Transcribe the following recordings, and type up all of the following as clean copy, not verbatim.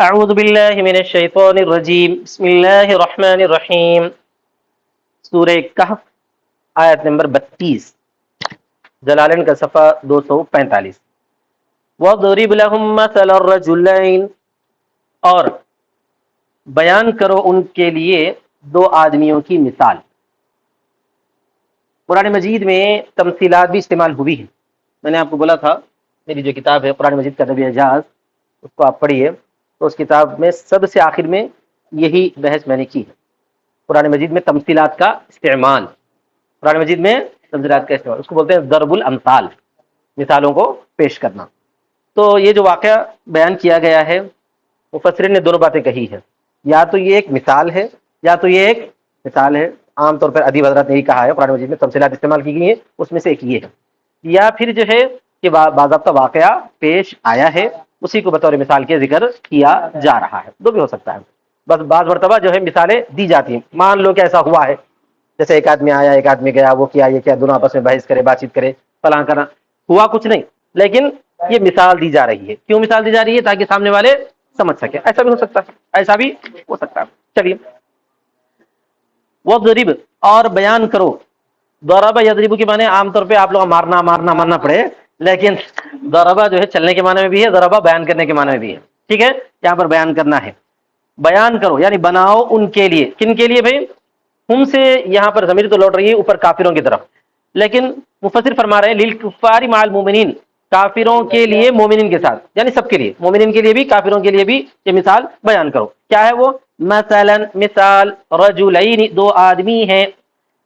اعوذ باللہ من الشیطان الرجیم بسم اللہ الرحمن الرحیم سورہ کہف آیت نمبر 32 جلالین کا صفحہ 245 وَضْرِبْ لَهُمْ مَثَلَ الرَّجُلَيْنِ اور بیان کرو ان کے لیے دو آدمیوں کی مثال۔ قرآن مجید میں تمثیلات بھی استعمال ہوئی ہیں۔ میں نے آپ کو بولا تھا میری جو کتاب ہے قرآن مجید کا نبی اعجاز، اس کو آپ پڑھیے تو اس کتاب میں سب سے آخر میں یہی بحث میں نے کی ہے، قرآن مجید میں تمثیلات کا استعمال۔ قرآن مجید میں تمثیلات کا استعمال اس کو بولتے ہیں ضرب الامثال، مثالوں کو پیش کرنا۔ تو یہ جو واقعہ بیان کیا گیا ہے مفسرین نے دونوں باتیں کہی ہے، یا تو یہ ایک مثال ہے یا تو یہ ایک مثال ہے۔ عام طور پر ادیب حضرات نے یہی کہا ہے قرآن مجید میں تمثیلات استعمال کی گئی ہیں، اس میں سے ایک یہ ہے، یا پھر جو ہے کہ باضابطہ واقعہ پیش آیا ہے اسی کو بطور مثال کے ذکر کیا جا رہا ہے، دو بھی ہو سکتا ہے۔ بس بعض مرتبہ جو ہے مثالیں دی جاتی ہیں، مان لو کہ ایسا ہوا ہے، جیسے ایک آدمی آیا ایک آدمی گیا، وہ کیا یہ کیا، دونوں آپس میں بحث کرے بات چیت کرے فلاں کرنا، ہوا کچھ نہیں، لیکن یہ مثال دی جا رہی ہے۔ کیوں مثال دی جا رہی ہے؟ تاکہ سامنے والے سمجھ سکے۔ ایسا بھی ہو سکتا ہے، ایسا بھی ہو سکتا ہے۔ چلیے، وَضْرِبْ اور بیان کرو۔ ضربہ یضرب کے معنی عام طور پہ آپ لوگ مارنا مارنا مارنا پڑے، لیکن ضربہ جو ہے چلنے کے معنی میں بھی ہے، ضربہ بیان کرنے کے معنی میں بھی ہے، ٹھیک ہے؟ یہاں پر بیان کرنا ہے، بیان کرو یعنی بناؤ ان کے لیے۔ کن کے لیے بھائی؟ ہم سے یہاں پر ضمیر تو لوٹ رہی ہے اوپر کافروں کی طرف، لیکن مفسر فرما رہے ہیں للکفار مع المؤمنین، کافروں کے لیے مومنین کے ساتھ، یعنی سب کے لیے، مومنین کے لیے بھی کافروں کے لیے بھی یہ مثال بیان کرو۔ کیا ہے وہ؟ مثلا مثال، رجلین دو آدمی ہیں،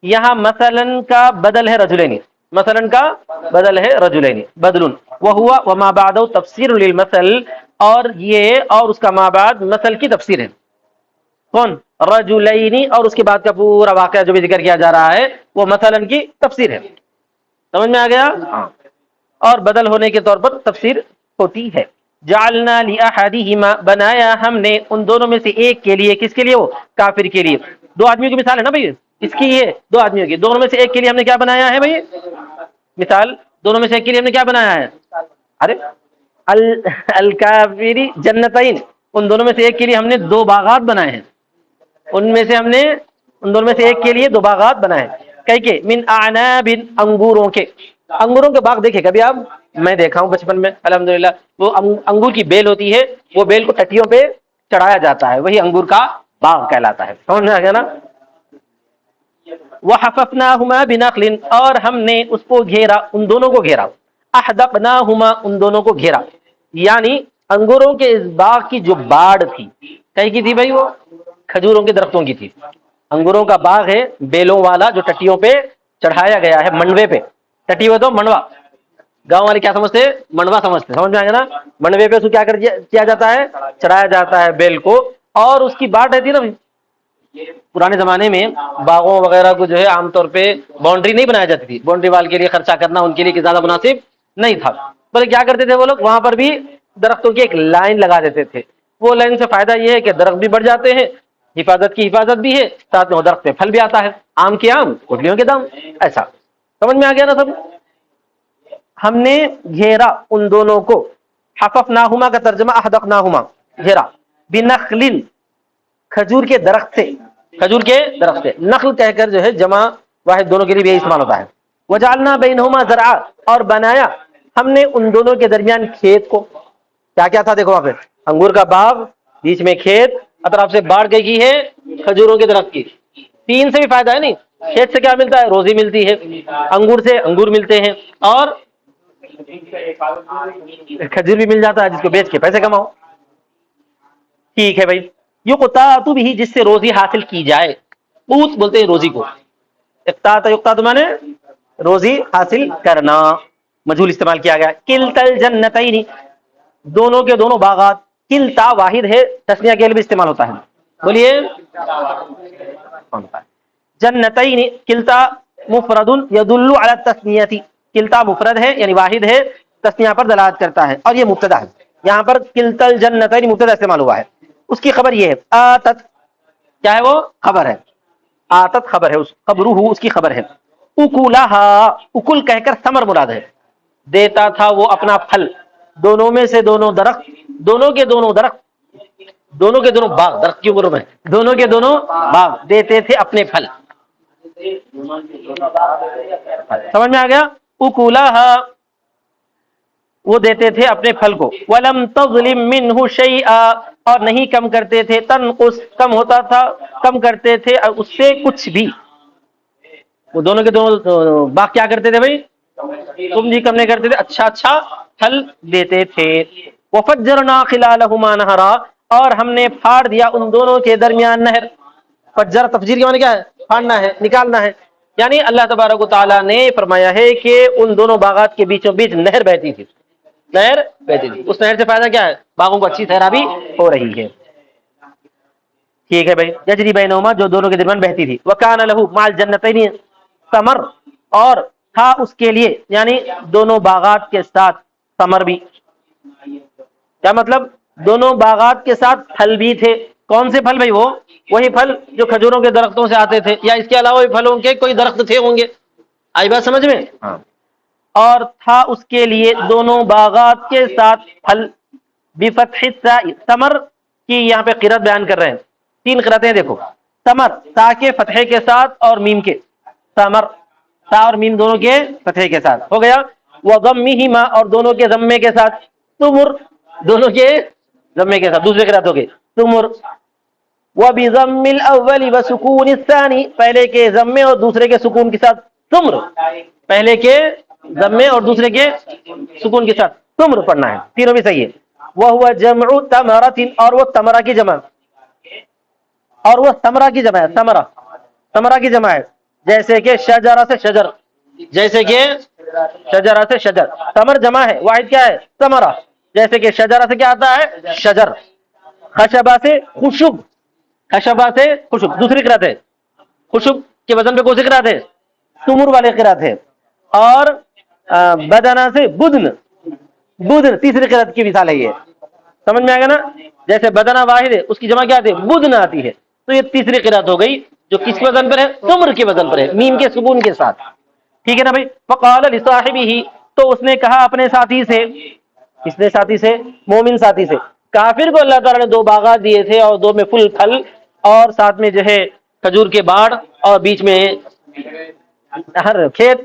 یہاں مثلا کا بدل ہے رجلین، مثلا کا بدل ہے رجلین، بدل وہوا وما بعدہ تفسیر للمثل، اور یہ اور اس کا ما بعد مثل کی تفسیر ہے۔ کون؟ رجلین، اور اس کے بعد کا پورا واقعہ جو بھی ذکر کیا جا رہا ہے وہ مثلا کی تفسیر ہے۔ سمجھ میں آ گیا؟ اور بدل ہونے کے طور پر تفسیر ہوتی ہے۔ جعلنا لأحدہما، بنایا ہم نے ان دونوں میں سے ایک کے لیے، کس کے لیے؟ وہ کافر کے لیے۔ دو آدمیوں کی مثال ہے نا بھائی، اس کی یہ دو آدمیوں کی، دونوں میں سے ایک کے لیے ہم نے کیا بنایا ہے بھائی؟ مثال، دونوں میں سے ایک کے لیے ہم نے کیا بنایا ہے؟ ارے الکافری جنتین، ان دونوں میں سے ایک کے لیے ہم نے دو باغات بنائے ہیں، ان میں سے ہم نے ان دونوں میں سے ایک کے لیے دو باغات بنائے ہیں۔ کئی کے؟ من اعناب، انگوروں کے۔ انگوروں کے باغ دیکھے کبھی آپ؟ میں دیکھا ہوں بچپن میں الحمدللہ۔ وہ انگور کی بیل ہوتی ہے، وہ بیل کو ٹٹیوں پہ چڑھایا جاتا ہے، وہی انگور کا باغ کہلاتا ہے۔ سمجھ میں آ گیا نا؟ وَحَفَفْنَاهُمَا بِنَخْلٍ، اور ہم نے اس کو گھیرا، ان دونوں کو گھیرا، أَحْدَقْنَاهُمَا، ان دونوں کو گھیرا، یعنی انگوروں کے اس باغ کی جو باڑ تھی، کہیں کی تھی بھائی؟ وہ کھجوروں کے درختوں کی تھی۔ انگوروں کا باغ ہے بیلوں والا جو ٹٹیوں پہ چڑھایا گیا ہے، منڈوے پہ، ٹٹی ہو تو منڈوا، گاؤں والے کیا سمجھتے؟ منڈوا سمجھتے، سمجھ میں آ گیا نا؟ منڈوے پہ اس کو کیا کیا جاتا ہے؟ چڑھایا جاتا ہے بیل کو، اور اس کی باڑ رہتی ہے نا۔ پرانے زمانے میں باغوں وغیرہ کو جو ہے عام طور پہ باؤنڈری نہیں بنایا جاتی تھی، باؤنڈری وال کے لیے خرچہ کرنا ان کے لیے زیادہ مناسب نہیں تھا، بلکہ کیا کرتے تھے وہ لوگ وہاں پر بھی درختوں کی ایک لائن لگا دیتے تھے۔ وہ لائن سے فائدہ یہ ہے کہ درخت بھی بڑھ جاتے ہیں، حفاظت کی حفاظت بھی ہے، ساتھ میں وہ درخت پہ پھل بھی آتا ہے، آم کے آم کٹلیوں کے دام، ایسا۔ سمجھ میں آ گیا نا سب؟ ہم نے گھیرا ان دونوں کو، حففناہما کا ترجمہ احدقناہما، گھیرا، بنخل، کھجور کے درخت سے، کھجور کے درخت سے، نخل کہہ کر جو ہے جمع واحد دونوں کے لیے بھی یہی استعمال ہوتا ہے۔ وجعلنا بینہما زرعا، اور بنایا ہم نے ان دونوں کے درمیان کھیت کو۔ کیا کیا تھا؟ دیکھو وہاں پہ انگور کا باغ، بیچ میں کھیت، اطراف سے باڑ کی ہے کھجوروں کے درخت کی۔ تین سے بھی فائدہ ہے نہیں، کھیت سے کیا ملتا ہے؟ روزی ملتی ہے، انگور سے انگور ملتے ہیں، اور کھجور بھی مل جاتا ہے جس کو بیچ کے پیسے کماؤ۔ ٹھیک ہے بھائی، یقطعت بھی، جس سے روزی حاصل کی جائے، قوت بولتے ہیں روزی کو۔ اقتات یقتات مانے روزی حاصل کرنا، مجہول استعمال کیا گیا۔ کلتا الجنتین، دونوں کے دونوں باغات، کلتا واحد ہے، تسنیہ کے لیے بھی استعمال ہوتا ہے، بولیے جنتین، کلتا مفرد یدل علی التثنیہ، کلتا مفرد ہے یعنی واحد ہے، تسنیہ پر دلالت کرتا ہے، اور یہ مبتدا ہے۔ یہاں پر کلتا الجنتین مبتدا استعمال ہوا ہے، اس کی خبر یہ ہے آتت، کیا ہے وہ؟ خبر ہے، آتت خبر ہے، خبرہ اس کی خبر ہے۔ اکلھا، اکل کہہ کر ثمر مراد ہے، دیتا تھا وہ اپنا پھل، دونوں میں سے دونوں درخت، دونوں کے دونوں درخت دونوں کے دونوں باغ درخت کے اوپر میں دونوں کے دونوں باغ دیتے تھے اپنے پھل. سمجھ میں آ گیا؟ اکلھا وہ دیتے تھے اپنے پھل کو. ولم تظلم منه شیئا اور نہیں کم کرتے تھے. تنقص کم ہوتا تھا کم کرتے تھے اس سے کچھ بھی. وہ دونوں کے دونوں باغ کیا کرتے تھے بھائی؟ تم جی کم نہیں کرتے تھے اچھا اچھا پھل دیتے تھے. وفجرنا خلالهما نهرا اور ہم نے پھاڑ دیا ان دونوں کے درمیان نہر. فجر تفجیر کے معنی کیا ہے؟ پھاڑنا ہے نکالنا ہے. یعنی اللہ تبارک و تعالیٰ نے فرمایا ہے کہ ان دونوں باغات کے بیچوں بیچ نہر بہتی تھی. نہر بہتی تھی. اس نہر سے فائدہ کیا ہے؟ باغوں کو اچھی سیرابی ہو رہی ہے. ٹھیک ہے بھائی. یجری بینہما جو دونوں کے درمیان بہتی تھی. وکان لہ مال جنتین ثمر اور تھا اس کے لیے یعنی دونوں باغات کے ساتھ ثمر بھی. کیا مطلب؟ دونوں باغات کے ساتھ پھل بھی تھے. کون سے پھل بھائی؟ وہ وہی پھل جو کھجوروں کے درختوں سے آتے تھے یا اس کے علاوہ بھی پھلوں کے کوئی درخت تھے ہوں گے. آئی بات سمجھ میں؟ ہاں. اور تھا اس کے لیے دونوں باغات کے ساتھ پھل. بفتح الثاء ثمر کی یہاں پہ قرات بیان کر رہے ہیں. 3 قراتیں دیکھو. ثمر تا کے فتحے کے ساتھ اور میم کے. ثمر تا اور میم دونوں کے فتحے کے ساتھ ہو گیا. وضمہما اور دونوں کے ضمے کے ساتھ. تمر دونوں کے ضمے کے ساتھ. دوسرے قرات ہو گئے تمر. وبضم الاول وسکون الثانی پہلے کے ضمے اور دوسرے کے سکون کے ساتھ تمر. پہلے کے ضمے اور دوسرے کے سکون کے ساتھ تمر پڑھنا ہے. تینوں بھی صحیح ہے. وهو جمع تمرۃ اور وہ تمرہ کی جمع اور وہ ثمرہ کی جمع ہے. ثمرہ کی جمع ہے. جیسے کہ شجرہ سے شجر. جیسے کہ شجرہ سے شجر. ثمر جمع ہے واحد کیا ہے؟ ثمرہ. جیسے کہ شجرہ سے کیا آتا ہے؟ شجر. خشبہ سے خشب. خشبہ سے خشب. دوسری قرات ہے خشب کے وزن پہ کون سی قرات ہے؟ تمر والے قرات ہے. اور بدنا سے بدن. بدن تیسری قرات کی مثال ہے یہ. سمجھ میں آئے گا نا؟ جیسے بدنا واحد ہے اس کی جمع کیا آتی ہے؟ بدن آتی ہے. تو یہ تیسری قرات ہو گئی جو کس کے وزن پر ہے؟ تمر کے وزن پر ہے میم کے سکون کے ساتھ. ٹھیک ہے نا بھائی؟ فقال لصاحبہ تو اس نے کہا اپنے ساتھی سے. کس نے ساتھی سے؟ مومن ساتھی سے. کافر کو اللہ تعالیٰ نے 2 باغات دیے تھے اور 2 میں فل پھل اور ساتھ میں جو ہے کھجور کے باڑ اور بیچ میں ہر کھیت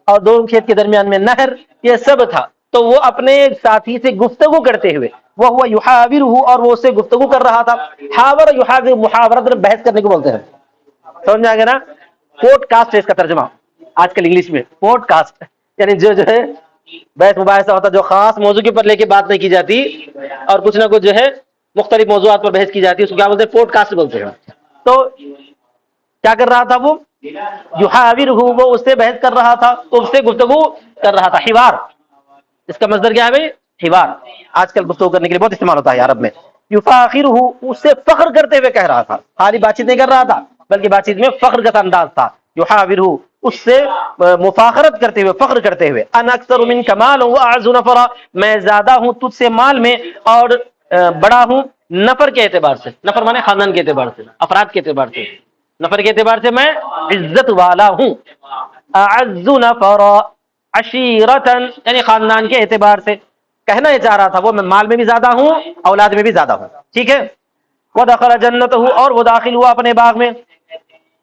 اور 2 کھیت کے درمیان میں نہر. یہ سب تھا. تو وہ اپنے ساتھی سے گفتگو کرتے ہوئے وہ یحاورہ اور وہ اس سے گفتگو کر رہا تھا. حاور یحاور محاورت بحث کرنے کو بولتے ہیں. سمجھ میں آ گیا نا؟ پوڈ کاسٹ ہے اس کا ترجمہ آج کل انگلش میں. پوڈ کاسٹ یعنی جو ہے بحث مباحثہ ہوتا جو خاص موضوع کے اوپر لے کے بات نہیں کی جاتی اور کچھ نہ کچھ جو ہے مختلف موضوعات پر بحث کی جاتی ہے اس کو کیا بولتے ہیں؟ پوڈ کاسٹ بولتے ہیں. تو کیا کر رہا تھا وہ؟ یحاورہ وہ اس سے بحث کر رہا تھا اس سے گفتگو کر رہا تھا. حوار اس کا مصدر کیا ہے بھائی؟ حوار. آج کل گفتگو کرنے کے لیے بہت استعمال ہوتا ہے عرب میں. یفاخرہ اس سے فخر کرتے ہوئے کہہ رہا تھا. خالی بات چیت نہیں کر رہا تھا بلکہ بات چیت میں فخر کا انداز تھا. یحاورہ اس سے مفاخرت کرتے ہوئے فخر کرتے ہوئے. انا اکثر منک مالا واعز نفرا میں زیادہ ہوں تجھ سے مال میں اور بڑا ہوں نفر کے اعتبار سے. نفر مانے خاندان کے اعتبار سے افراد کے اعتبار سے. نفر کے اعتبار سے میں عزت والا ہوں. اعز نفرا عشیرتن یعنی خاندان کے اعتبار سے کہنا یہ چاہ رہا تھا وہ میں مال میں بھی زیادہ ہوں اولاد میں بھی زیادہ ہوں. ٹھیک ہے. ودخل جنتہ اور وہ داخل ہوا اپنے باغ میں.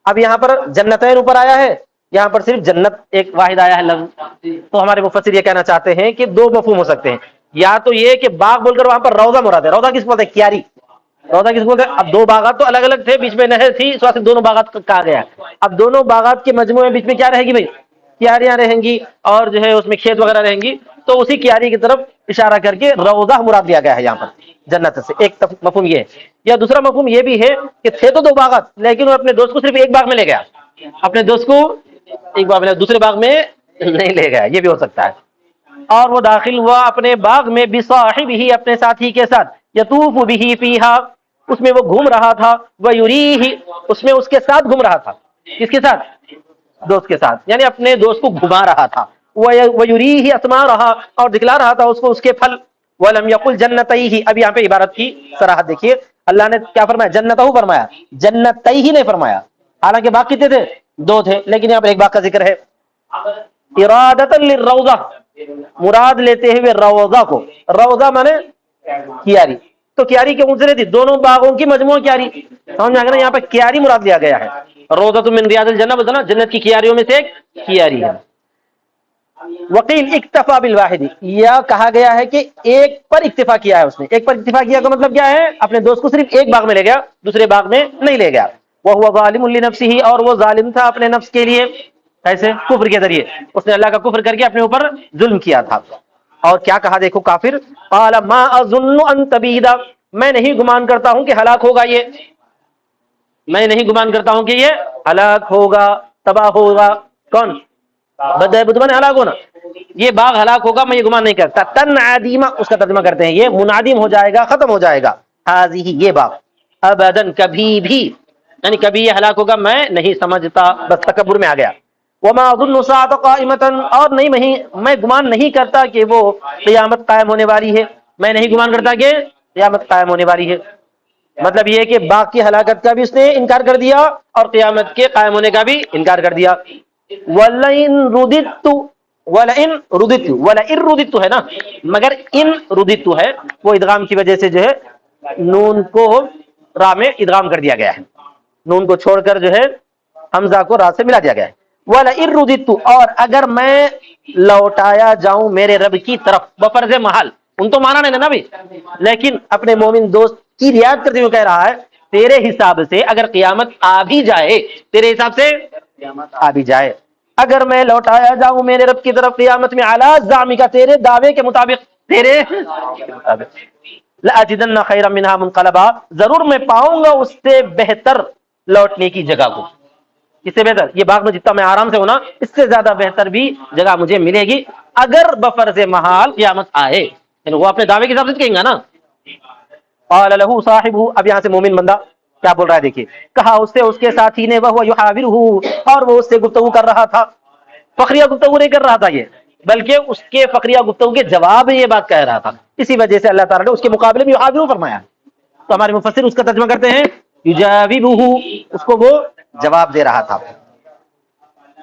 اب یہاں پر جنتین اوپر آیا ہے یہاں پر صرف جنت ایک واحد آیا ہے لفظ. تو ہمارے مفسر یہ کہنا چاہتے ہیں کہ 2 مفہوم ہو سکتے ہیں. یا تو یہ کہ باغ بول کر وہاں پر روضہ مراد ہے. روضہ کس کو بولتے ہیں؟ کیاری. روضہ کس کو بولتے ہیں؟ اب 2 باغات تو الگ الگ تھے بیچ میں نہر تھی اس واسطے دونوں باغات کہا گیا. اب دونوں باغات کے مجموعے بیچ میں کیا رہے گی بھائی؟ کیاریاں رہیں گی اور جو ہے اس میں کھیت وغیرہ رہیں گی. تو اسی کیاری کی طرف اشارہ کر کے روضہ مراد لیا گیا ہے یہاں پر جنت سے. ایک مفہوم یہ ہے. یا دوسرا مفہوم یہ بھی ہے کہ تھے تو 2 باغات لیکن وہ اپنے دوست کو صرف ایک باغ میں لے گیا. اپنے دوست کو ایک باغ میں دوسرے باغ میں نہیں لے گیا. یہ بھی ہو سکتا ہے. اور وہ داخل ہوا اپنے باغ میں بصاحبہ اپنے ساتھی کے ساتھ. یطوف بہ فیہا اس میں وہ گھوم رہا تھا. ویریہ اس میں اس کے ساتھ گھوم رہا تھا. کس کے ساتھ؟ دوست کے ساتھ. یعنی اپنے دوست کو گھما رہا تھا. ویریہ اسمارہا اور دکھلا رہا تھا اس کو اس کے پھل. ولم یقل جنتیہ اب یہاں پہ عبارت کی صراحت دیکھیے. اللہ نے کیا فرمایا؟ جنتہ فرمایا جنتیہ نہیں فرمایا. حالانکہ باغ کتنے تھے؟ 2 تھے لیکن یہاں پر ایک باغ کا ذکر ہے. ارادۃ للروضہ مراد لیتے ہوئے روضہ کو. روضہ مانے کیاری. تو کیاری کے اونچے تھی، دونوں باغوں کی مجموعہ کیاری. سمجھ میں آ گیا؟ یہاں پہ کیاری مراد لیا گیا ہے. روضۃ من ریاض الجنہ بتانا جنت کی کیاریوں میں سے ایک کیاری ہے. وقیل اکتفا بالواحد، یا کہا گیا ہے کہ ایک پر اکتفا کیا ہے اس نے. ایک پر اکتفا کیا کا مطلب کیا ہے؟ اپنے دوست کو صرف ایک باغ میں لے گیا، دوسرے باغ میں نہیں لے گیا. وہ ظالم لنفسہ، اور وہ ظالم تھا اپنے نفس کے لیے. کیسے؟ کفر کے ذریعے اس نے اللہ کا کفر کر کے اپنے اوپر ظلم کیا تھا. اور کیا کہا دیکھو کافر، قال ما اظن ان تبید، میں نہیں گمان کرتا ہوں کہ ہلاک ہوگا یہ، میں نہیں گمان کرتا ہوں کہ یہ ہلاک ہوگا، تباہ ہوگا. کون؟ بدبن ہلاک ہونا، یہ باغ ہلاک ہوگا میں یہ گمان نہیں کرتا. تن عدیمہ اس کا ترجمہ کرتے ہیں یہ منادم ہو جائے گا، ختم ہو جائے گا. ہذہ یہ باغ، ابدن کبھی بھی، یعنی کبھی یہ ہلاک ہوگا میں نہیں سمجھتا. بس تکبر میں آ گیا. وما اظن الساعة قائمة، اور نہیں میں گمان نہیں کرتا کہ وہ قیامت قائم ہونے والی ہے، میں نہیں گمان کرتا کہ قیامت قائم ہونے والی ہے. مطلب یہ کہ باغ کی ہلاکت کا بھی اس نے انکار کر دیا اور قیامت کے قائم ہونے کا بھی انکار کر دیا. وَلَئِن رُدِدتُّ، وَلَئِن رُدِدتُّ، وَلَئِن رُدِدتُّ ہے نا، مگر ان رُدِدتُّ ہے وہ ادغام کی وجہ سے جو ہے نون کو را میں ادغام کر دیا گیا ہے، نون کو چھوڑ کر جو ہے حمزہ کو را سے ملا دیا گیا ہے. وَلَئِن رُدِدتُّ، اور اگر میں لوٹایا جاؤں میرے رب کی طرف، بفرض محال، ان تو مانا نہیں نا بھی، لیکن اپنے مومن دوست کی رعایت کرتے ہوئے کہہ رہا ہے تیرے حساب سے اگر قیامت آ بھی جائے، تیرے حساب سے آ بھی جائے، اگر میں لوٹایا جاؤں میرے رب کی طرف قیامت میں، علی زعمک، تیرے دعوے کے مطابق، تیرے مطابق، لأجدن خیرا منها منقلبا، ضرور میں پاؤں گا اس سے بہتر لوٹنے کی جگہ کو. اس سے بہتر یہ باغ میں جتنا میں آرام سے ہونا، اس سے زیادہ بہتر بھی جگہ مجھے ملے گی اگر بفرض محال قیامت آئے. یعنی وہ اپنے دعوے کے حساب سے کہیں گا نا. قال له صاحبہ، اب یہاں سے مومن بندہ کیا بول رہا ہے دیکھیے، کہا اس سے اس کے ساتھی نے، وہو یحاورہ، اور وہ اس سے گفتگو کر رہا تھا. فقریہ گفتگو نہیں کر رہا تھا یہ، بلکہ اس کے فقریہ گفتگو کے جواب میں یہ بات کہہ رہا تھا. اسی وجہ سے اللہ تعالیٰ نے اس کے مقابلے میں یحاورہ فرمایا. تو ہمارے مفسر اس کا ترجمہ کرتے ہیں یجاوبہ، اس کو وہ جواب دے رہا تھا.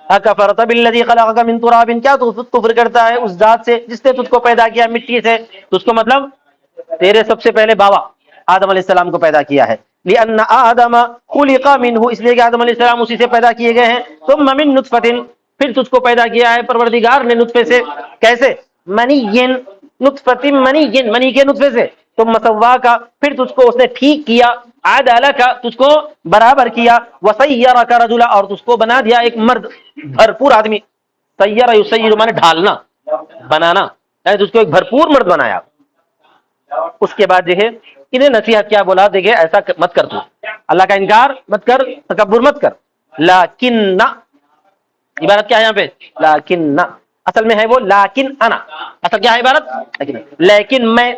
اکفرت بالذی خلقک من تراب، کیا تو کفر کرتا ہے اس ذات سے جس نے تجھ کو پیدا کیا مٹی سے. تو اس کو مطلب تیرے سب سے پہلے بابا آدم علیہ السلام کو پیدا کیا ہے. لأن آدم خلق منہ، اس لیے کہ آدم علیہ السلام اسی سے پیدا کیے گئے ہیں. ثم من نطفۃ، پھر تجھ کو پیدا کیا ہے پروردگار نے نطفے سے. کیسے؟ منی، نطفۃ منی، منی کے نطفے سے. ثم سواک، پھر تجھ کو اس نے ٹھیک کیا. عدلک، تجھ کو برابر کیا. وصیرک رجلا، اور تجھ کو بنا دیا ایک مرد، بھرپور آدمی. سیر یسیر مانے ڈھالنا، بنانا، تجھ کو ایک بھرپور مرد بنایا. اس کے بعد جو ہے انہیں نصیحت کیا، بولا دیکھے ایسا مت کر، تو اللہ کا انکار مت کر، تکبر مت کر. لیکن عبارت کیا ہے یہاں پہ؟ لیکن اصل میں ہے وہ لیکن انا، اصل کیا ہے عبارت؟ لیکن میں،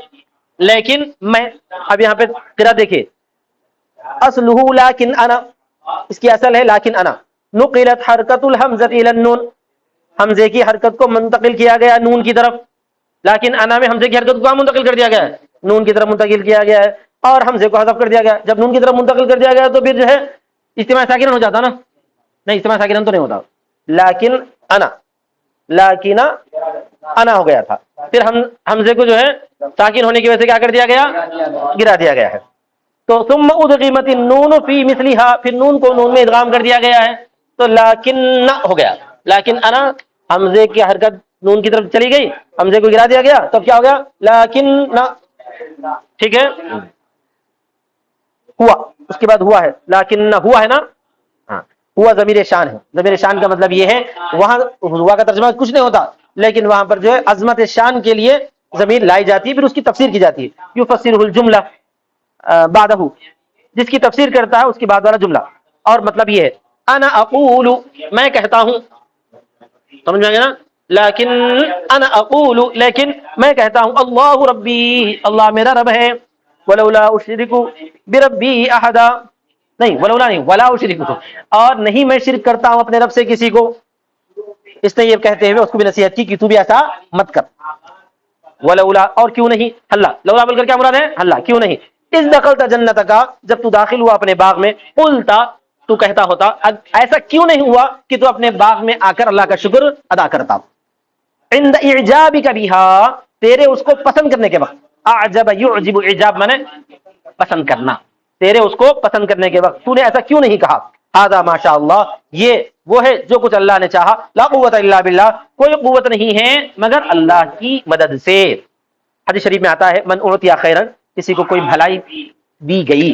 لیکن میں. اب یہاں پہ قرأت دیکھیے، اصلہ لیکن انا، اس کی اصل ہے لیکن انا. نقلت حرکت الحمزۃ الی النون، حمزے کی حرکت کو منتقل کیا گیا نون کی طرف. لیکن انا میں حمزے کی حرکت کو منتقل کر دیا گیا ہے، نون کی طرف منتقل کیا گیا ہے، اور حمزے کو حذف کر دیا گیا. جب نون کی طرف منتقل کر دیا گیا تو پھر جو ہے اجتماع ساکنہ ہو جاتا نا، نہیں اجتماع ساکنہ تو نہیں ہوتا. لیکن انا، لیکن انا ہو گیا تھا. پھر ہم حمزے کو جو ہے ساکن ہونے کی وجہ سے کیا کر دیا گیا؟ گرا دیا گیا ہے. تو ثم ادغمت النون فی مثلھا، پھر نون کو نون میں ادغام کر دیا گیا ہے. تو لیکن ہو گیا. لیکن انا، حمزے کی حرکت نون کی طرف چلی گئی، حمزے کو گرا دیا گیا، تو کیا ہو گیا؟ لیکن. ٹھیک ہے، ہوا، اس کے بعد ہوا ہے، لیکن ہوا ہے نا. ہاں، ہوا ضمیر شان ہے. ضمیر شان کا مطلب یہ ہے، وہاں ہوا کا ترجمہ کچھ نہیں ہوتا، لیکن وہاں پر جو ہے عظمت شان کے لیے ضمیر لائی جاتی ہے، پھر اس کی تفسیر کی جاتی ہے. یفسرہ الجملہ بعدہ، جس کی تفسیر کرتا ہے اس کے بعد والا جملہ. اور مطلب یہ ہے انا اقول، میں کہتا ہوں، سمجھ میں آ گیا نا. لیکن انا اقول، لیکن میں کہتا ہوں، اللہ ربی، اللہ میرا رب ہے. ولولا اشرک بربی احدا، نہیں ولولا نہیں، ولا اشرک، اور نہیں میں شرک کرتا ہوں اپنے رب سے کسی کو. اس نے یہ کہتے ہوئے اس کو بھی نصیحت کی کہ تو بھی ایسا مت کر. ولولا، اور کیوں نہیں، اللہ، لولا بول کر کیا مراد ہے؟ اللہ، کیوں نہیں. اذ دخلت جنتک، جب تو داخل ہوا اپنے باغ میں، قلتا، تو کہتا ہوتا. ایسا کیوں نہیں ہوا کہ تو اپنے باغ میں آ کر اللہ کا شکر ادا کرتا؟ عند اعجابک بہا، تیرے اس کو پسند کرنے کے وقت. اعجب یعجب اعجاب مانے پسند کرنا، تیرے اس کو پسند کرنے کے وقت تو نے ایسا کیوں نہیں کہا؟ ھذا ما شاء اللہ، یہ وہ ہے جو کچھ اللہ نے چاہا، لا قوت الا باللہ، کوئی قوت نہیں ہے مگر اللہ کی مدد سے۔ حدیث شریف میں آتا ہے من اعطی خیرا، کسی کو کوئی بھلائی دی گئی،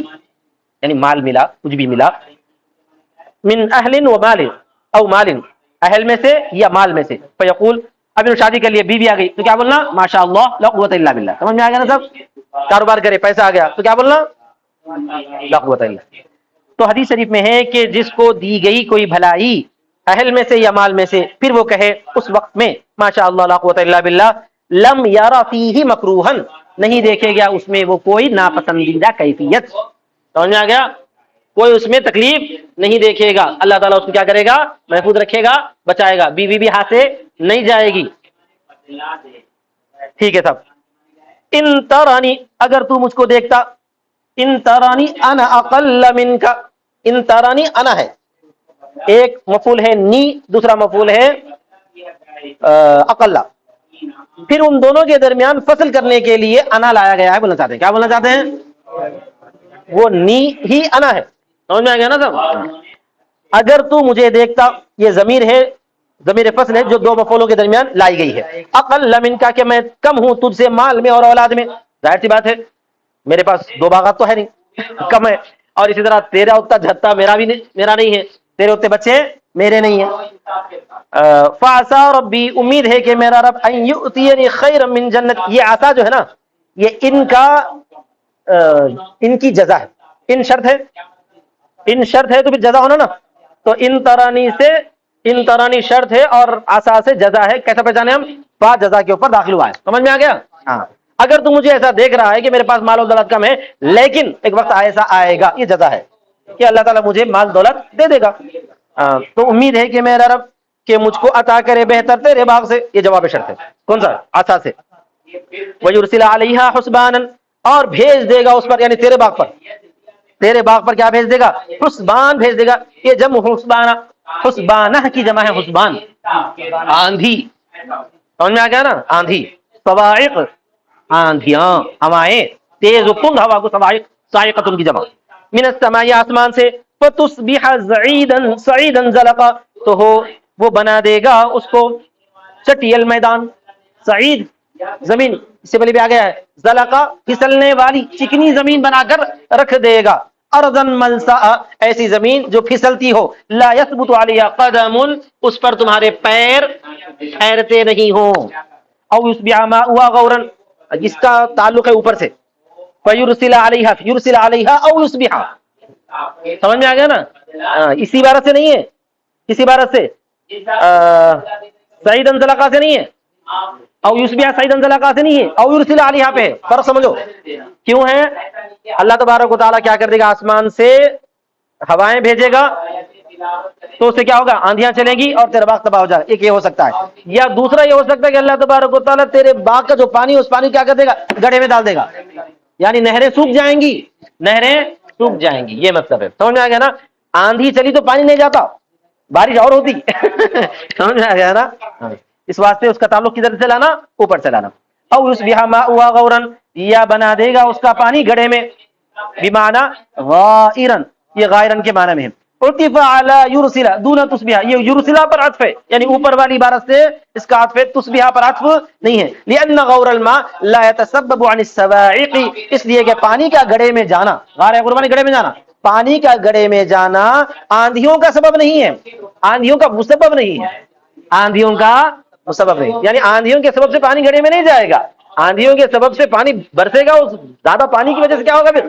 یعنی مال ملا، کچھ بھی ملا، من اہل و مال او مال، اہل میں سے یا مال میں سے، فیقول، اب انہوں شادی کر لیے، بیوی آ گئی تو کیا بولنا؟ ماشاء اللہ لا قوت الا باللہ۔ سمجھ میں آ گیا نا سب؟ کاروبار کرے، پیسہ آ گیا تو کیا بولنا؟ لا قوت الا۔ تو حدیث شریف میں ہے کہ جس کو دی گئی کوئی بھلائی اہل میں سے یا مال میں سے، پھر وہ کہے اس وقت میں ماشاء اللہ لا قوت الا باللہ، لم یرا فیہ مکروہا، نہیں دیکھے گا اس میں وہ کوئی ناپسندیدہ کیفیت۔ سمجھ میں آ گیا؟ کوئی اس میں تکلیف نہیں دیکھے گا، اللہ تعالیٰ اس کو کیا کرے گا؟ محفوظ رکھے گا، بچائے گا، بیوی بھی ہاتھ سے نہیں جائے گی۔ ٹھیک ہے صاحب، ان ترانی، اگر تو مجھ کو دیکھتا، ان ترانی انا اقل منک، ان ترانی انا ہے، ایک مفعول ہے نی، دوسرا مفعول ہے اقل، پھر ان دونوں کے درمیان فصل کرنے کے لیے انا لایا گیا ہے۔ بولنا چاہتے ہیں کیا؟ بولنا چاہتے ہیں وہ نی ہی انا ہے۔ سمجھ میں آ گیا نا صاحب؟ اگر تو مجھے دیکھتا، یہ ضمیر ہے، ضمیر فصل ہے جو دو مفعولوں کے درمیان لائی گئی ہے۔ اقل منک، کہ میں کم ہوں تجھ سے مال میں اور اولاد میں، ظاہر سی بات ہے میرے پاس دو باغات تو ہے نہیں، کم ہے، اور اسی طرح تیرا اتنا جھتا میرا نہیں ہے، تیرے اتنے بچے میرے نہیں ہیں۔ فعسى ربی، امید ہے کہ میرا رب، ان یؤتینی خیرا من جنت، یہ عسا جو ہے نا، یہ ان کی جزا ہے، ان شرط ہے، ان شرط ہے تو پھر جزا ہونا نا، تو ان ترانی سے، ان ترانی شرط ہے اور عسا سے جزا ہے۔ کیسا پہچانے ہم؟ با جزا کے اوپر داخل ہوا ہے۔ سمجھ میں آ گیا؟ ہاں، اگر تو مجھے ایسا دیکھ رہا ہے کہ میرے پاس مال و دولت کم ہے، لیکن ایک وقت ایسا آئے گا، یہ جزا ہے کہ اللہ تعالیٰ مجھے مال دولت دے دے گا، تو امید ہے کہ میرا رب کہ مجھ کو عطا کرے بہتر تیرے باغ سے، یہ جواب شرط ہے۔ کون سا؟ عسا سے۔ وَيُرْسِلَ عَلَيْهَا حُسْبَانًا، اور بھیج دے گا اس پر، یعنی تیرے باغ پر، تیرے باغ پر کیا بھیج دے گا؟ حسبان بھیج دے گا، یہ جمع حسبانہ، حسبانہ کی جمع ہے حسبان، آندھی۔ سمجھ میں آ گیا نا؟ آندھی، صواعق، آندھیاں، ہوائیں، تیز و کند ہوا کو صواعق، صاعقۃ کی جمع، من السماء، آسمان سے، فتصبح صعیدا زلقا، تو وہ بنا دے گا اس کو چٹیل میدان، صعید زمین، اس سے پہلے بھی آ گیا ہے، زلقا پھسلنے والی چکنی زمین بنا کر رکھ دے گا، ارضا ملسا، ایسی زمین جو پھسلتی ہو، لا یثبت علیہا قدم، اس پر تمہارے پیر ٹھہرتے نہیں ہوں، او یصبح ماؤها غورا، جس کا تعلق ہے اوپر سے، فیرسل علیہا، یرسل علیہا او یصبح، سمجھ میں آ گیا نا؟ اسی عبارت سے نہیں ہے، کسی عبارت سے سعید انزلقہ سے نہیں ہے، او یصبح سعید انزلقہ سے نہیں ہے، او یرسل علیہا پہ ہے، فرق سمجھو کیوں ہے؟ اللہ تبارک و تعالیٰ کیا کر دے گا؟ آسمان سے ہوائیں بھیجے گا تو اس سے کیا ہوگا؟ آندھیاں چلیں گی اور تیرا باغ تباہ ہو جائے گا، ایک یہ ہو سکتا ہے، یا دوسرا یہ ہو سکتا ہے کہ اللہ تبارک و تعالیٰ تیرے باغ کا جو پانی، اس پانی کیا کر دے گا؟ گڑھے میں ڈال دے گا، یعنی نہریں سوکھ جائیں گی، نہریں سوکھ جائیں گی، یہ مطلب ہے۔ سمجھ میں آ گیا نا؟ آندھی چلی تو پانی نہیں جاتا، بارش اور ہوتی سمجھ میں آ گیا نا؟ اس واسطے اس کا تعلق کدھر سے لانا؟ اوپر سے لانا۔ او یصبح ماؤها غورا، یا بنا دے گا اس کا پانی گڑھے میں، بمعنی غائرا، یہ غائرا کے معنی میں ہے۔ عطف علی یرسل دون تصبح، یہ یرسلا پر عطف ہے، یعنی اوپر والی عبارت سے اس کا عطف ہے، تصبح پر عطف نہیں ہے، لأن غور الماء لا يتسبب عن السواعق، اس لیے کہ پانی کا گڑھے میں جانا، غار قربانی گڑھے میں جانا، پانی کا گڑھے میں جانا آندھیوں کا سبب نہیں ہے، آندھیوں کا مسبب نہیں ہے، آندھیوں کا مسبب نہیں، یعنی آندھیوں کے سبب سے پانی گڑھے میں نہیں جائے گا، آندھیوں کے سبب سے پانی برسے گا، اس زیادہ پانی کی وجہ سے کیا ہوگا؟ پھر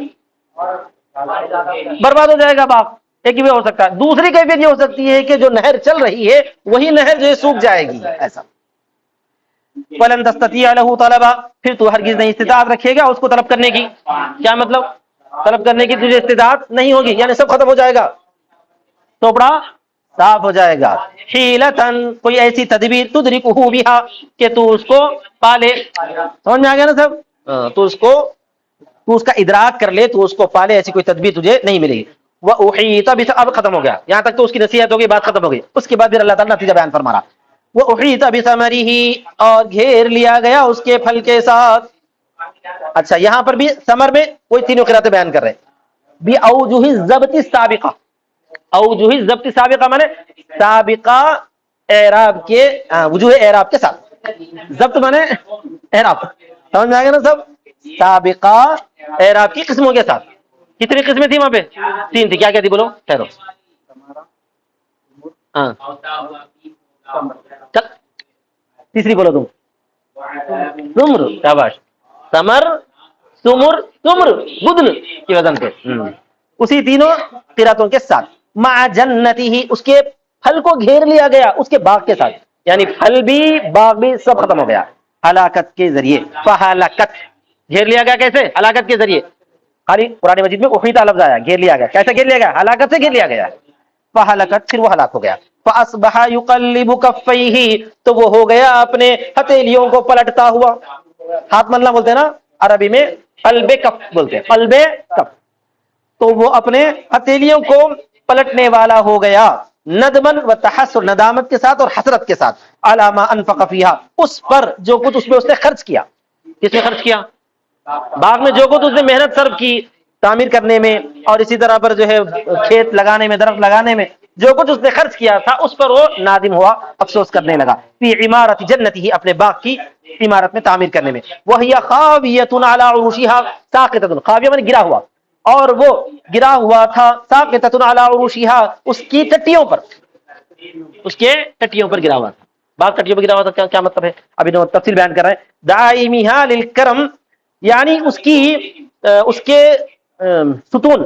برباد ہو جائے گا باغ، ایک ہی ہو سکتا ہے۔ دوسری کیفیت یہ ہو سکتی ہے کہ جو نہر چل رہی ہے وہی نہر جو ہے سوکھ جائے گی، ایسا۔ فَلَن تَسْتَطِيعَ لَهُ طَلَبًا، پھر تو ہرگز نہیں استطاعت رکھے گا اس کو طلب کرنے کی، کیا مطلب؟ طلب کرنے کی تجھے استطاعت نہیں ہوگی، یعنی سب ختم ہو جائے گا، ٹوپڑا صاف ہو جائے گا۔ حیلتن، کوئی ایسی تدبیر، تدرکہ بہا، کہ تو اس کو پالے، سمجھ میں آ گیا نا سب؟ تو اس کا ادراک کر لے، تو اس کو پالے، ایسی کوئی تدبیر تجھے نہیں ملے گی۔ وَأُحِيطَ اب ختم ہو گیا، یہاں تک تو اس کی نصیحت ہو گئی، بات ختم ہو گئی، اس کے بعد پھر اللہ تعالیٰ نتیجہ بیان فرما رہا، وَأُحِيطَ بِثَمَرِهِ، اور گھیر لیا گیا اس کے پھل کے ساتھ، اچھا یہاں پر بھی ثمر میں کوئی تینوں قراتیں بیان کر رہے ہیں. بھی اوجہ الضبط السابقہ، اوجہ الضبط السابقہ مانے سابقہ اعراب کے وجوہ اعراب کے ساتھ. ضبط مانے اعراب، سمجھ میں آئے گا نا سب؟ سابقہ اعراب کی قسموں کے ساتھ. کتنی قسمیں تھی وہاں پہ؟ 3 تھی. کیا کیا تھی بولو؟ ٹھہرو. ہاں چل تیسری بولو تم. سمر، شاباش. سمر، سمر، سمر بدن کی وزن پہ. اسی تینوں قراتوں کے ساتھ. مع جنتی ہی، اس کے پھل کو گھیر لیا گیا اس کے باغ کے ساتھ، یعنی پھل بھی باغ بھی سب ختم ہو گیا ہلاکت کے ذریعے. فہلکت، گھیر لیا گیا کیسے؟ ہلاکت کے ذریعے. خالی قرآن مجید میں احیط لفظ آیا، گھیر لیا گیا. کیسے گھیر لیا گیا؟ ہلاکت سے گھیر لیا گیا. فہلکت، پھر وہ ہلاک ہو گیا. فاصبح یقلب کفیہ، تو وہ ہو گیا اپنے ہتھیلیوں کو پلٹتا ہوا. ہاتھ ملنا بولتے ہیں نا عربی میں، قلب کف بولتے ہیں، قلب کف. تو وہ اپنے ہتھیلیوں کو پلٹنے والا ہو گیا. ندمن و تحسر، ندامت کے ساتھ اور حسرت کے ساتھ. علی ما انفق فیہا، اس پر جو کچھ اس میں اس نے خرچ کیا. کس نے خرچ کیا؟ باغ میں جو کچھ اس نے محنت صرف کی تعمیر کرنے میں، اور اسی طرح پر جو ہے کھیت لگانے میں، درخت لگانے میں، جو کچھ اس نے خرچ کیا تھا اس پر وہ نادم ہوا، افسوس کرنے لگا. فی عمارت جنتی، اپنے باغ کی عمارت میں تعمیر کرنے میں. وہی خاویۃ علی عروشہا ساقطۃ، خاویہ معنی گرا ہوا، اور وہ گرا ہوا تھا. ساقطۃ علی عروشہا، اس کی ٹٹیوں پر، اس کے ٹٹیوں پر گرا ہوا تھا. باغ ٹٹیوں پر گرا ہوا تھا، کیا مطلب ہے؟ ابھی تفصیل بیان کر رہے ہیں. دائمیھا للکرم، یعنی اس کے ستون،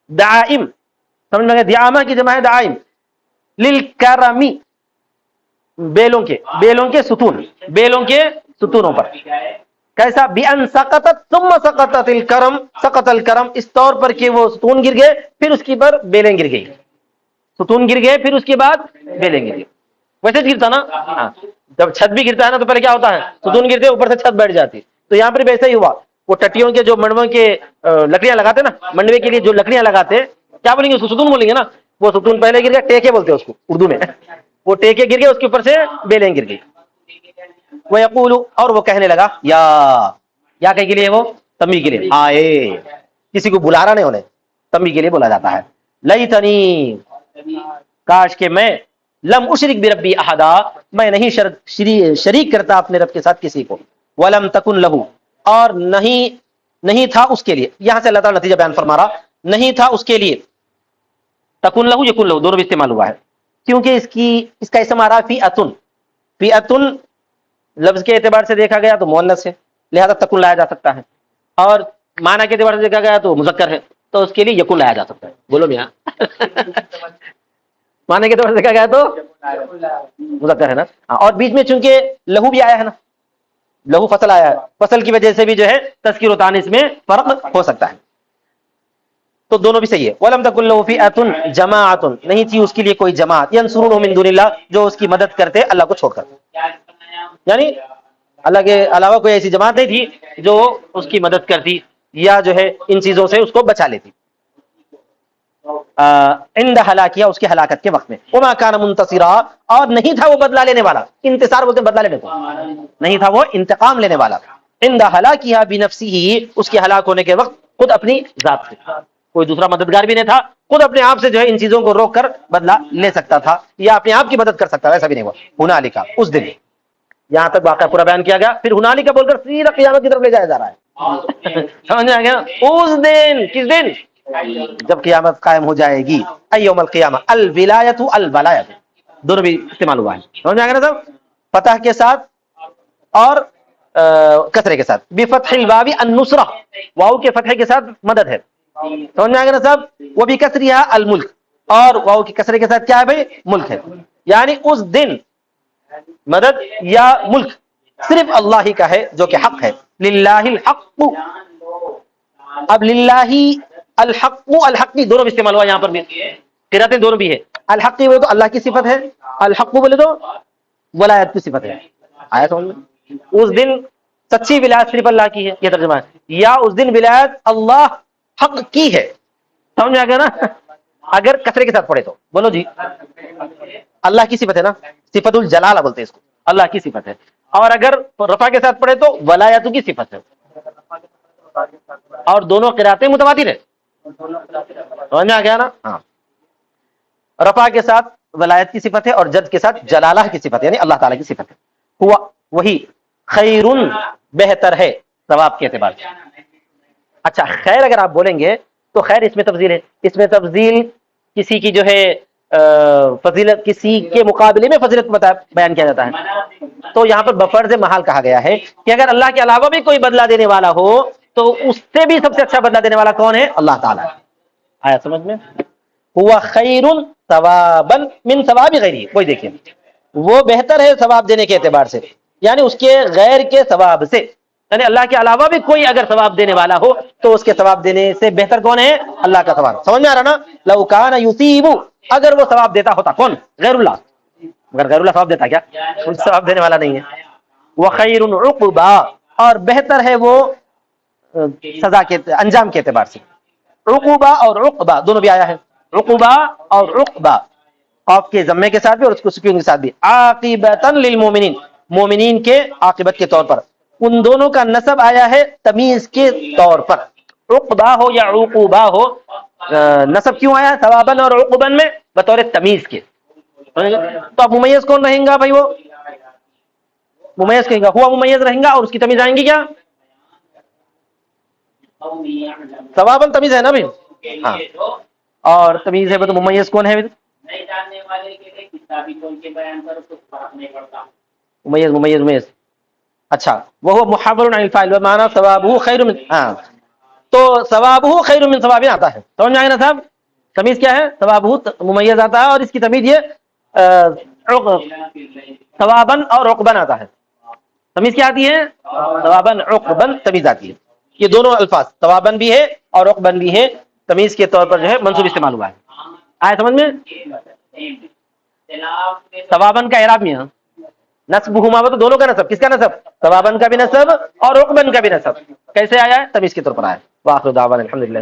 دائم، سمجھ میں گیا؟ دیامہ کی جمع ہے دائم. للکرمی، بیلوں کے ستون، بیلوں کے ستونوں پر. کیسا؟ بأن سقطت ثم سقطت الکرم، سقط الکرم، اس طور پر کہ وہ ستون گر گئے پھر اس کی پر بیلیں گر گئی. ستون گر گئے پھر اس کے بعد بیلیں گر گئی. ویسے گرتا نا، ہاں جب چھت بھی گرتا ہے نا تو پہلے کیا ہوتا ہے؟ ستون گرتے اوپر سے چھت بیٹھ جاتی. تو یہاں پر بھی ایسا ہی ہوا. وہ ٹٹیوں کے جو منڈووں کے لکڑیاں لگاتے نا، منڈوے کے لیے جو لکڑیاں لگاتے، کیا بولیں گے اس کو؟ ستون بولیں گے نا. وہ ستون پہلے گر گیا، ٹیکے بولتے ہیں اس کو اردو میں. وہ ٹیکے گر گئے، اس کے اوپر سے بیلیں گر گئی. وہ یقول، اور وہ کہنے لگا، یا کہ کے لیے وہ تنبیہ کے لیے، آئے، کسی کو بلا رہا نہیں انہیں، تنبیہ کے لیے بولا جاتا ہے. لیتنی، کاش کہ میں، لم اشرک بربی احدا، میں نہیں شریک کرتا اپنے رب کے ساتھ کسی کو. ولم تکن لہو، اور نہیں تھا اس کے لیے. یہاں سے اللہ تعالیٰ نتیجہ بیان فرما رہا، نہیں تھا اس کے لیے. تکن لہو، یکن لہو، دونوں بھی استعمال ہوا ہے، کیونکہ اس کا اسم آ رہا فیعتن. فیعتن لفظ کے اعتبار سے دیکھا گیا تو مؤنث ہے، لہذا تکن لایا جا سکتا ہے. اور معنی کے اعتبار سے دیکھا گیا تو مذکر ہے، تو اس کے لیے یکن لایا جا سکتا ہے. بولو میاں. معنی کے اعتبار سے دیکھا گیا تو مذکر ہے نا. اور بیچ میں چونکہ لہو بھی آیا ہے نا، لہو فصل آیا ہے، فصل کی وجہ سے بھی جو ہے تذکیر و تانیث میں فرق ہو سکتا ہے. تو دونوں بھی صحیح ہے. وَلَمْ تَكُنْ لَهُ فِئَةٌ جَمَاعَةٌ، نہیں تھی اس کے لیے کوئی جماعت، يَنْصُرُونَهُ مِن دُونِ اللَّهِ، جو اس کی مدد کرتے اللہ کو چھوڑ کر. یعنی اللہ کے علاوہ کوئی ایسی جماعت نہیں تھی جو اس کی مدد کرتی یا جو ہے ان چیزوں سے اس کو بچا لیتی. عند ہلاکیہ، اس کی ہلاکت کے وقت میں. وما کان منتصرا، اور نہیں تھا وہ بدلہ لینے والا. انتصار بولتے بدلہ لینے کو، نہیں تھا وہ انتقام لینے والا. عند ہلاکیہ بنفسہ، اس کے ہلاک ہونے کے وقت خود اپنی ذات سے، کوئی دوسرا مددگار بھی نہیں تھا، خود اپنے آپ سے جو ہے ان چیزوں کو روک کر بدلہ لے سکتا تھا یا اپنے آپ کی مدد کر سکتا تھا. ایسا بھی نہیں ہوا. ہنالک، اس دن، یہاں تک واقعہ پورا بیان کیا گیا. پھر ہنالک بول کر سیدھا قیامت کی طرف لے جایا جا رہا ہے. سمجھ میں آ گیا؟ اس دن، کس دن؟ جب قیامت قائم ہو جائے گی. ایوم القیامہ، الولایۃ الولایۃ، دونوں بھی استعمال ہوا ہے. سمجھ میں آ گیا نا صاحب؟ فتح کے ساتھ اور کسرے کے ساتھ. بفتح الواو النصرہ، واو کے فتح کے ساتھ مدد ہے. سمجھ میں آ گیا نا صاحب؟ وہ بھی کسریہ الملک، اور واو کی کسرے کے ساتھ کیا ہے بھائی؟ ملک ہے. یعنی اس دن مدد یا ملک صرف اللہ ہی کا ہے جو کہ حق ہے. للہ الحق، اب للہ الحق، الحقی دونوں بھی استعمال ہوا یہاں پر بھی، قراتیں دونوں بھی ہے. الحقی بولے تو اللہ کی صفت ہے، الحق بولے تو ولایت کی صفت ہے. آیا سمجھ میں؟ اس دن سچی ولایت صرف اللہ کی ہے، یہ ترجمہ ہے. یا اس دن ولایت اللہ حق کی ہے. سمجھ میں آ گیا نا؟ اگر کثرے کے ساتھ پڑھے تو بولو جی، اللہ کی صفت ہے نا، صفت الجلالہ بولتے ہیں اس کو، اللہ کی صفت ہے. اور اگر رفع کے ساتھ پڑھے تو ولایت کی صفت ہے. اور دونوں قراءتیں متواتر ہے. سمجھ میں آ گیا نا؟ ہاں. رفع کے ساتھ ولایت کی صفت ہے اور جد کے ساتھ جلالہ کی صفت ہے، یعنی اللہ تعالیٰ کی صفت ہے. ہوا وہی خیرن بہتر ہے ثواب کے اعتبار سے. اچھا خیر اگر آپ بولیں گے تو خیر اس میں تفضیل ہے. اس میں تفضیل کسی کی جو ہے فضیلت، کسی کے مقابلے میں فضیلت بیان کیا جاتا ہے. تو یہاں پر بفرض محال کہا گیا ہے کہ اگر اللہ کے علاوہ بھی کوئی بدلہ دینے والا ہو تو اس سے بھی سب سے اچھا بدلہ دینے والا کون ہے؟ اللہ تعالیٰ. آیا سمجھ میں؟ ہوا خیر ثوابا من ثواب غیری. وہی دیکھیے وہ بہتر ہے ثواب دینے کے اعتبار سے، یعنی اس کے غیر کے ثواب سے. یعنی اللہ کے علاوہ بھی کوئی اگر ثواب دینے والا ہو تو اس کے ثواب دینے سے بہتر کون ہے؟ اللہ کا ثواب. سمجھ میں آ رہا نا؟ لو کان یصیب، اگر وہ ثواب دیتا ہوتا کون؟ غیر اللہ. اگر غیر اللہ ثواب دیتا کیا؟ کوئی ثواب دینے والا نہیں ہے. وخیر عقبا، اور بہتر ہے وہ سزا کے انجام کے اعتبار سے. عقوبہ اور عقبہ دونوں بھی آیا ہے. عقوبہ اور عقبہ قاف کے ضمے کے ساتھ بھی اور اس کو سکون کے ساتھ بھی. عاقبۃ للمؤمنین، مومنین کے عاقبت کے طور پر. ان دونوں کا نسب آیا ہے تمیز کے طور پر. عقبہ ہو یا عقوبہ ہو، نسب کیوں آیا ثوابن اور عقبن میں؟ بطور تمیز کے. تو اب ممیز کون رہیں گا بھائی؟ وہ ممیز کہیں گا، ہوا ممیز رہیں گا اور اس کی تمیز آئیں گی کیا؟ ثوابن تمیز ہے نا بھائی. ہاں اور تمیز ہے تو ممیز کون ہے؟ ممیز ممیز ممیز. اچھا وہ محاور عن الفاعل بمعنی ثوابہ خیر من، ہاں تو ثوابہ خیر من ثواب آتا ہے. سمجھ میں آئے نا صاحب؟ تمیز کیا ہے؟ ثوابہ ممیز آتا ہے اور اس کی تمیز یہ ثوابن اور عقبن آتا ہے. تمیز کیا آتی ہے؟ ثوابن عقبن تمیز آتی ہے. یہ دونوں الفاظ ثوابن بھی ہے اور عقبن بھی ہے، تمیز کے طور پر جو ہے منصوب استعمال ہوا ہے. آئے سمجھ میں؟ ثوابن کا اعراب میں نصبہما، تو دونوں کا نصب. کس کا نصب؟ ثوابن کا بھی نصب اور عقبن کا بھی نصب. کیسے آیا ہے؟ تمیز کے طور پر آیا ہے. واخر دعوانا الحمدللہ.